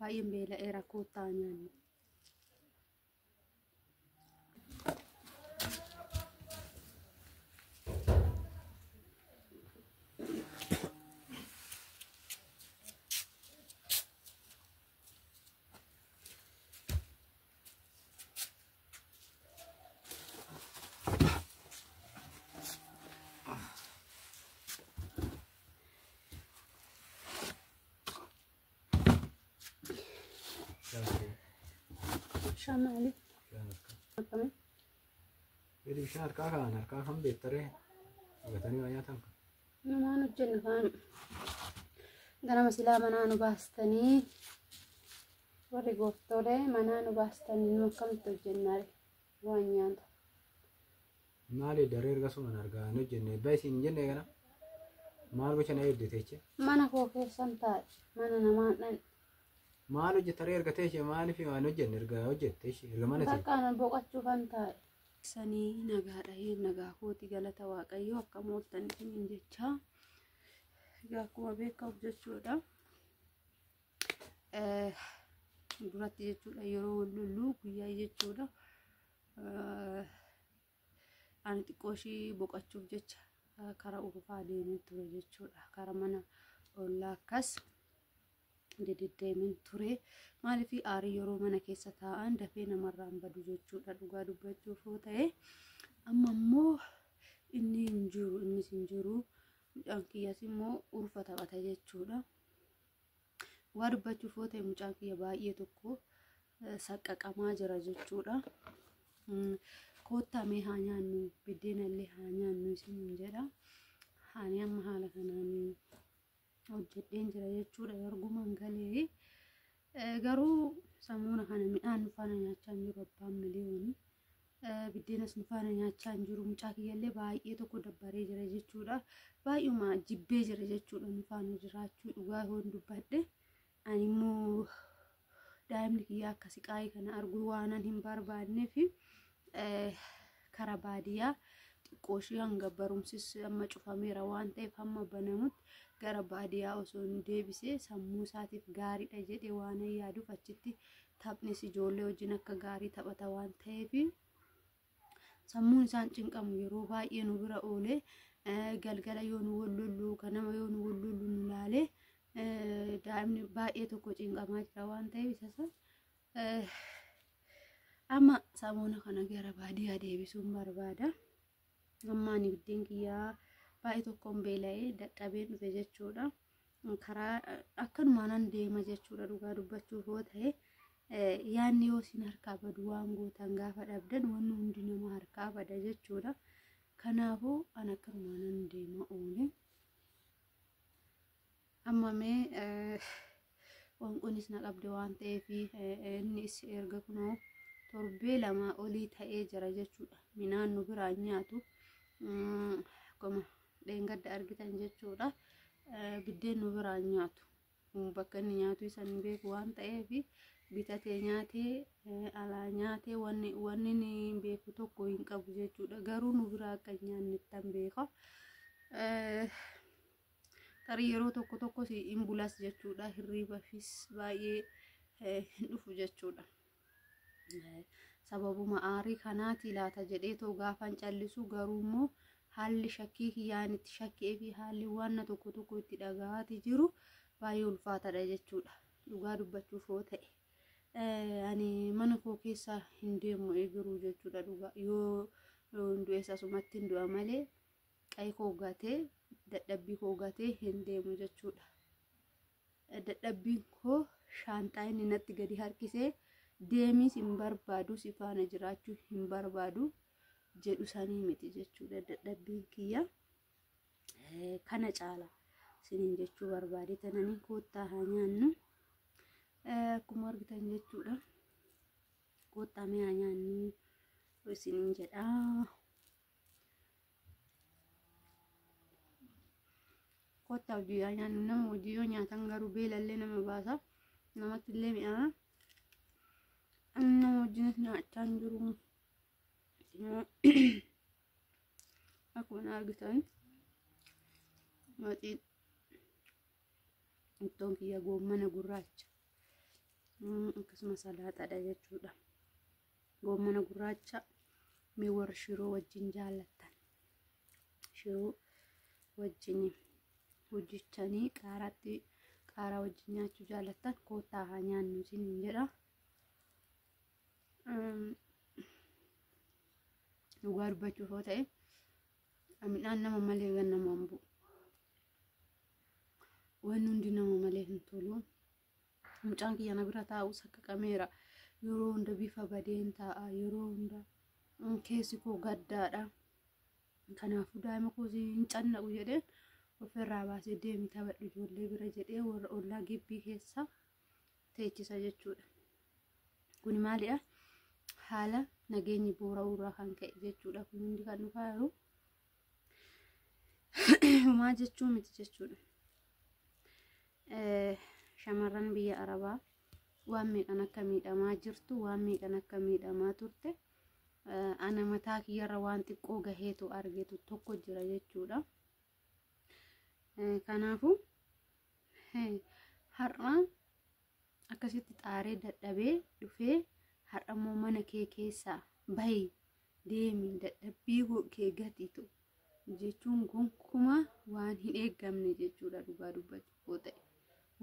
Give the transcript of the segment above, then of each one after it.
baay'een beela'eera koottaa nyaannu. شامالي كمان يدي بشار كاكا بيتري وقتني ويا تنك ما نجن كان أنا مسلا منانو باستني وريغوفتوري منانو باستني مكم تجناري وانيان مالي درير قسم نرجع نجن بايسين جن يا مال بشنا يبدي تيجي mana koo keessan taa'e mana namaan dhan مال وجه ترير قتيش مالي في ما نجن نرجع وجه تيجي نرجع ما نسي bakkaan boqochuufan taa'e sanii nagaadha nagaa kooti galata waaqayyoo akka mooltan hin jecha egaa akkuma beekamu jechuudha duratti jechuudha yeroo wallollu guyyaa jechuudha ani xiqqooshii boqochuuf jecha karaa urufaa deemee ture jechuudha karaa mana ollaa akkas deddeemin ture maaliif aarii yeroo mana keessa taa'an dafee namarraan badu jechuudha dhugaa dubbachuuf yoo ta'e amma immoo innis hin jiru mucaan kiyyaas immoo urfa taphata jechuudha dhugaa dubbachuuf yoo ta'e mucaan kiyya baay'ee tokko saqqaqamaa jira jechuudha koottaa mee haa nyaannu biddeenallee haa nyaannu isin jedha ani amma haala kanaan hojjedheen jira jechuudha argumaan galee garuu samuuna kana midhaan nufaana nyaachaa hin jiru abbaan miliyoonii biddeenas nufaana nyaachaa hin jiru mucaa kiyyallee baay'ee tokko dabbaree jira jechuudha baay'uma jibbee jira jechuudha nufaana jiraachuu dhugaa hoon dubbadhe ani immoo daa'imni kiyyaa akka siqaayii kana arguu waanan hin barbaadneef karaa baadiyyaa xiqqooshii hanga barumsis amma cufameera waan ta'eef hamma banamutti gara baadiyyaa osoo hin deebisee sammuu isaatiif gaariidha jedhee waan yaaduuf achitti taphnis ijoollee wajjin akka gaarii taphata waan ta'eef sammuun isaan cinqamu yeroo baay'ee nu bira oolee galgala yoo nu wallollu kanama yoo nu wallollu nu laalee daa'imni baay'ee tokko cinqamaa jira waan ta'eef isasa amma samuuna kana gara baadiyyaa deebisuun barbaada amma ani biddeen kiyyaa baay'ee tokkoon beela'ee dadhabeen dhufe jechuudha karaa akkanumaan deema jechuudha dhugaa dubbachuuf yoo ta'e yaanni yoo isin harkaa badu waan gootan gaafa dhabdan wanni hundi nama harkaa bada jechuudha kanaafuu an akkanumaan deema oole amma mee wanqunis na qabde waan ta'eef innis erga kunoo torbee lama olii ta'ee jira jechuudha minaan nu biraa nyaatu akkuma dheengadda argitan jechuudha biddeen nu biraa nyaatu bakka inni nyaatu isan beeku waan ta'eef bitatee nyaatee alaa nyaatee wanni ni beeku tokko hin qabu jechuudha garuu nu biraa akka nyaannettan beeka tarii yeroo tokko hin bulas jechuudha hirriibafis baay'ee hin dhufu jechuudha sababuma aarii kanaati laata jedhee too gaafan callisu garuu immoo haalli shakkii kiyyaan itti shakkee fi haalli waan tokko itti dhagahaati jiru baay'ee ulfaatadha jechuudha dhugaa dubbachuuf yoo ta'e ani mana koo keessa hin deemu eegiru jechuudha dhugaa yoo du'eessa sumatti hin du'a malee qayi koo gatee dadhabbii koo gatee hin deemu jechuudha dadhabbiin koo shaanxaa inni natti gadi harkisee deemis hin barbaadu si faana jiraachuu hin barbaadu jedhu sanii miti jechuudha dadhabbiin kiyya kana caala siniin jechuu barbaade tananii koottaa haa nyaannu akkuma argitan jechuudha koottaa mee haa nyaannu siniin jedha koottaa hojii haa nyaannu nama hojii yoo nyaatan garuu beelallee nama baasa namatti illee mi'aa nama wajjinis nyaachaa hin jiru akkuma argitan mootiin ittoon kiyya goommana gurraacha akkasuma salaaxadha jechuudha. Goommana gurraacha mee warra shiroo wajjin jaallattan shiroo wajjin hojjechanii qaaraa wajjin nyaachuu jaallattan koottaa haa nyaannu isiniin jedha. Dhugaa dubbachuuf yoo ta'e midhaan nama malee gan nama hin bu'u. Wanni hundi nama malee hin tolu. Mucaan kiyya na bira taa'us akka qameera yeroo hunda bifa badeen taa'a, yeroo hunda keessi koo gaddaadha. Kanaafuu daa'ima koo hin cannaqu jedheen ofirraa baasee deemi taphadhu ijoollee bira jedhee warra ollaa gibbii keessa teechisa jechuudha. Kuni maalidha? Haala nageenyi boora'uu irraa kan ka'e jechuudha. Kun hundi kan dhufaa jiru humaa jechuu miti jechuudha. Shamarran biyya Arabaa waan meeqan akka miidhamaa jirtu, waan meeqan akka miidhamaa turte ana mataa kiyyarra waan xiqqoo gaheetu argetu tokko jira jechuudha. Kanaafuu har'a akkasitti xaaree dadhabee dhufee har'a immoo mana kee keessaa bahi deemi dadhabbii kee gatiitu jechuun gonkumaa waan hin eeggamne jechuudha. Dhugaa dubbachuu ta'e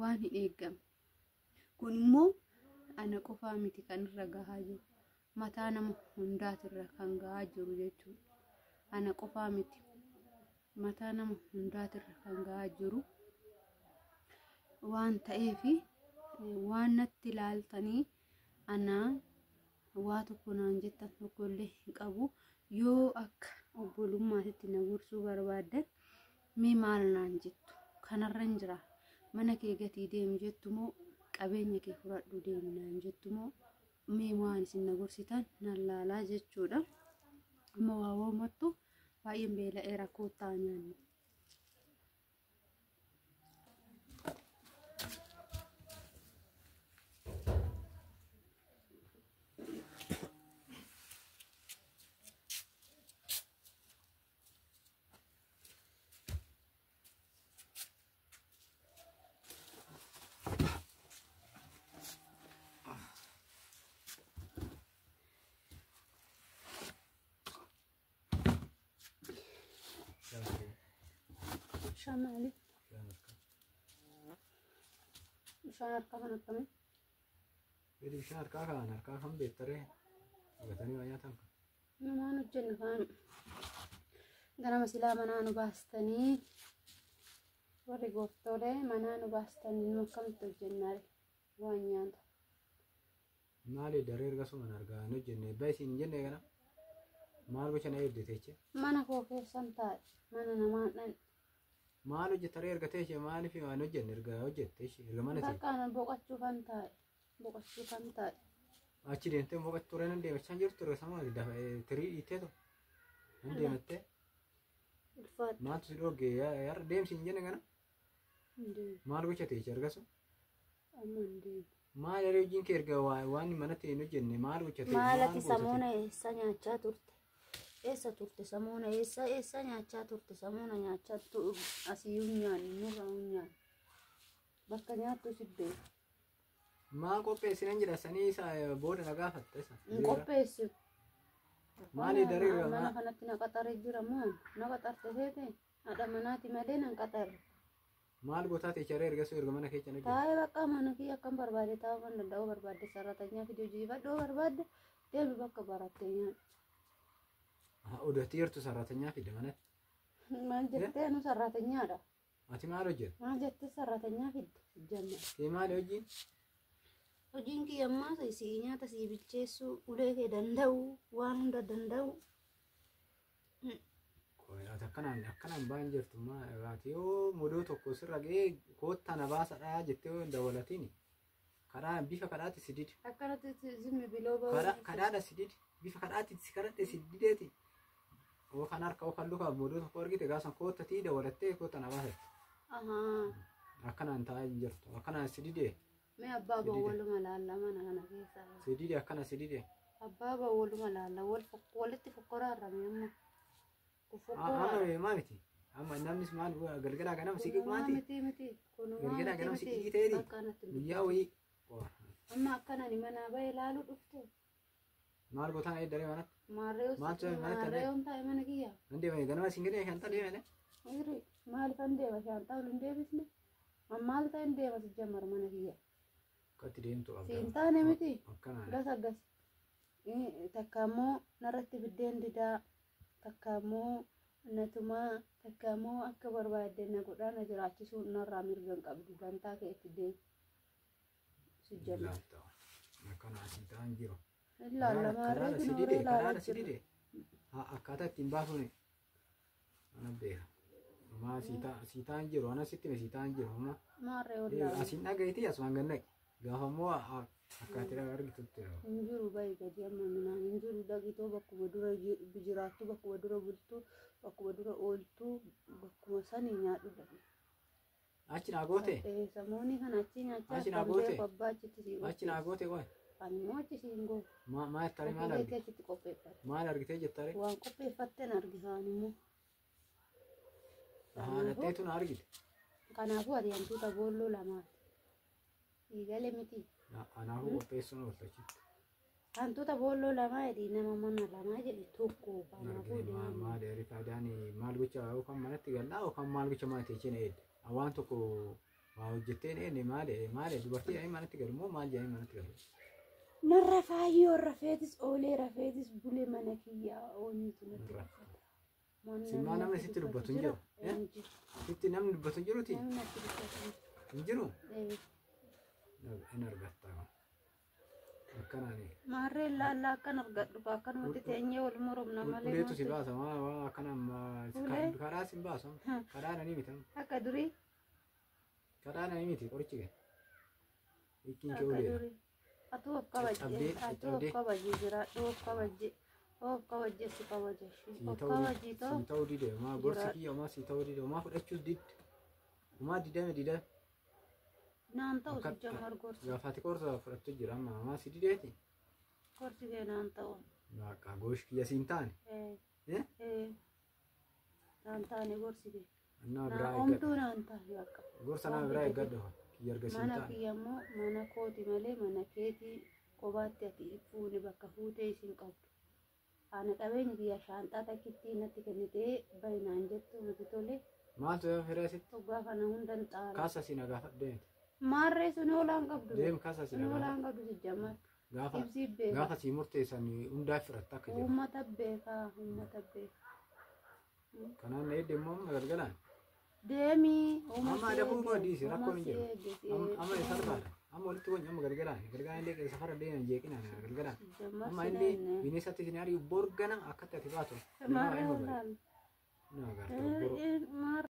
waan hin eeggamne kun immoo ana qofaa miti kan irra gahaa jiru, mataa nama hundaatirra kan gahaa jiru jechuudha. Ana qofaa miti, mataa nama hundaatirra kan gahaa jiru waan ta'eef waan natti ilaaltanii ana waa tokko naan jettan tokkollee hin qabu. Yoo akka obbolummaatitti na gorsuu barbaaddan mee maal naan jettu? Kanarra hin jira, mana kee gatii deemi jettu moo qabeenya kee fudhadhu deemi naan jettu moo mee waan isin na gorsitan nan laalaa jechuudha. Amma waa woomattu baay'een beela'eera koottaa nyaannu. Shamali. Bishaan harkaa kan akkamii? Jadi bishaan harkaa kan beektaree dhugatanii waa nyaatan kan. Namaan hojjennu kan ganama silaa manaa nu baastanii warri gooftoolee manaa nu baastanii nu akkamitti hojjennaare waan nyaata. Maali daree ergasumaan argaa hin hojjenne eebbaa isin hin jenne kana maal gocha na eebdite jecha. Mana koo keessan taa'e mana namaan dhan. Maal hojjetaree ergatee ishee maaliif waan hojjenne erga hojjette ishee erga mana ta'e. Bakka boqochuu kan taa'e. Achi deemtee boqochuu turee nan deemachaa jirtu erga samaa tirii dhiitteetu nan deemattee. Maaltu si dhoggee yarra deemsi hin jenne kana. Maal gocha ta'e ishee ergasu. Maal yeroo hojiin kee erga waan manatti hin hojjenne maal gocha ta'e. Maalati samuuna eessa nyaachaa turte? Eessa turte samuuna eessa nyaachaa turte samuuna nyaachaa asiyyuu nyaanni nurra nyaanni bakka nyaattu siddee. Maal qopheessinan jedha sanii isa booda na gaafatte isa. Hin qopheessu. Maali daree mana kanatti na qaxaree jira moo na qaxarte seete haadha manaati malee nan qaxarre. Maal gootaa teecharee ergasuu erga mana keessa nagee. Taa'ee bakka mana kiyya akkam barbaade taa'uu kan danda'u barbaadde sararatanyaa fidee jiifadhoo barbaadde deemi bakka barattee nyaadhu. Odatti jirtu sararatanyaa fide manatti. Maal jettee nu sararatanyaadha. Ati maal hojjetta? Maal jettee sararatanyaa fidde jenna. Kee maali hojiin? Hojiin kiyya ammaa si nyaata si bilcheessuu ulee kee danda'u waan hunda danda'u. Ati akkanaan baan jirtu ati yoo mudoo tokko sirra ga'ee koottaa na baasadhaa jettee yoo dawalatiin karaa bifa kadhaatti si didi. Akkanatti zimmi biloo ba'u. Kadhaadha si didi. Bifa kadhaatti si kadhatte si dideeti. Oo kan harka oo kan luka mudoo tokko argite gaasan koottatii dawalattee koottaa na baasatti. Akkanaan taa'aa jirtu. Akkanaan si didee. Mee abbaa bawwaluma laalla mana kana keessa. Si didee akkana si didee. Abbaa bawwaluma laalla walitti fokkoraarrame amma. Amma miti. Amma namnis maal galgala ganama siqii maati? Miti. Galgala ganama siqii ta'eeti. Guyyaa wayii Amma akkanani manaa bahee ilaaluu dhufte. Maal gootaan eeddaree manatti? Maarree taa'e mana kiyya. Nan deemanii ganama isin gadi shantaa deemanii? Maaliifan deema shantaa ol hin deebisne? Maal ta'een deema si jammar mana kiyya. Akkatti deemtu qabda. Siin taane miti. Akkanaa. Gas akkas. Takka immoo narratti biddeen didaa. Takka immoo natumaa. Takka immoo akka barbaadde na godhaa na jiraachisuun narraa mirga hin qabdu. Gantaa kee itti deemu. Si jammar. Akkanaa siin ta'an jiru. Ilaalla maarree kun horii ilaalaa jiru. Akkaataa ittiin baasuun ana beeka. Maa siitaan jiru ana sitti mee siitaan jiru amma. Maarree ollaa. Asiin dhaga'itii asumaan gannaqe. Gaafa immoo akkaataa argitutti. Hin jiru baay'ee gadi amma minaan hin jiru dhaqitoo bakkuma dura jiraattu bakkuma dura bultu bakkuma dura ooltu bakkuma sanii nyaadhu dhabe. Achi naa goote? Samoonni kan achi nyaachaa achi naa goote? abbaa achitti siin goote. Achi naa goote qoy? Ani immoo achi siin goote. Maal jettare maal argite? argite? Achitti qopheeffate. Maal argitee jettare? Waan qopheeffatteen argisaan immoo. Natteetu na argite? Kanaafuu ati hantuuta boolloo lamaati. Eegale miti. Anaafuu qopheessuun oolfachitti. Hantuuta boolloo lamaa jedhi nama mana lamaa jedhi tokko. Kanaafuu Maal faayidaan maal gocha yookaan manatti gallaa yookaan maal gocha mana teechee eedde? Waan tokko waa hojjetteen eedde maali dubartii manatti galu moo maal jedhanii manatti galu? Narra faayyoo rafeetis oolee rafeetis bulee mana kiyyaa ooniitu natti rafata. Simmaa namni sitti dubbatu hin jiru? Sitti namni dubbatu hin jiruti? Namni natti dubbatu hin jiru? In argatta. Akkanaani. Maarree laallaa akkan argadhu akkanumatti teenyee wal moromna malee. Uleetu si baasa waa akkanaa karaa si baasa karaa nani miti. Akka durii. Karaa nani miti qorichi kee. Hiikkiin kee uleedha. Atuu of kabajee jiraadhu of kabajee si kabaje. Of kabajee ta'u. Si ta'uu dide maa gorsi kiyya maa si ta'uu dide maa fudhachuus didde. Maa didame. Naan ta'u si jammar gorsi. Gaafaati qorsa fudhattu jira amma maa si dideeti. Gorsi kee naan ta'u. Waaqa goosh kiyya siin taane. Naan taane gorsi kee. Naa biraa Omtuu naan taane waaqa. Gorsa naa biraa eeggadhu kiyya arga siin Mana taane. kiyya immoo mana kooti malee mana keetii kophaatti ati fuune bakka fuutee isin qabdu. Ana qabeenyi kiyya shaanxaa takkittii natti kennitee baay'inaan jettu miti tole. Maaltu yoo firee sitti? Waggaa kana hundan xaara. Kaasa si na gaafadhu deemte. Maarree sun oolaan qabdu. Deem kaasa si na gaafadhu. Oolaan qabdu si jammar. Ibsiif beeka. Gaafa si murteessan hundaa firatta akka jiru. Uummata beeka. Kanaan na eedde immoo amma galgalaan. Deemii. Amma adabuun koo diisi rakkoon hin jiru. Amma isa barbaada. Amma walitti goonye amma galgalaan. Galgalaan illee safara deeman jeeqinaan galgalaan. Amma illee bineensatti isin ari'u borgana akkatti ati baatu. Maarree oolaan. Naa gartuu.